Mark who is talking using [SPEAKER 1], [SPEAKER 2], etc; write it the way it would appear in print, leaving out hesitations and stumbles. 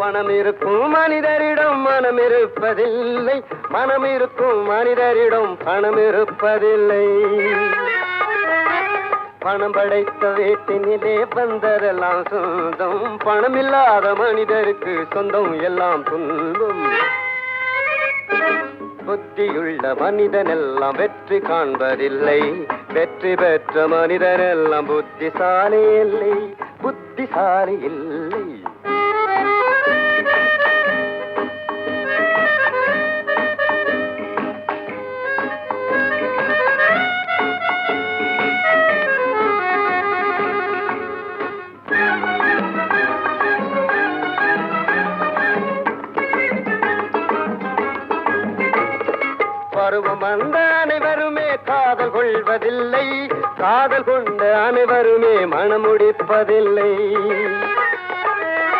[SPEAKER 1] பணம் இருக்கும் மனிதரிடம் மனம் இருப்பதில்லை, மனம் இருக்கும் மனிதரிடம் பணம் இருப்பதில்லை. பணம் படைத்த வீட்டினிலே வந்ததெல்லாம் சொந்தம், பணம் இல்லாத மனிதருக்கு சொந்தம் எல்லாம் துன்பம். புத்தியுள்ள மனிதனெல்லாம் வெற்றி காண்பதில்லை, வெற்றி பெற்ற மனிதனெல்லாம் புத்திசாலி இல்லை, புத்திசாலி இல்லை. பருவம் வந்த அனைவருமே காதல் கொள்வதில்லை, காதல் கொண்ட அனைவருமே மனம் முடிப்பதில்லை.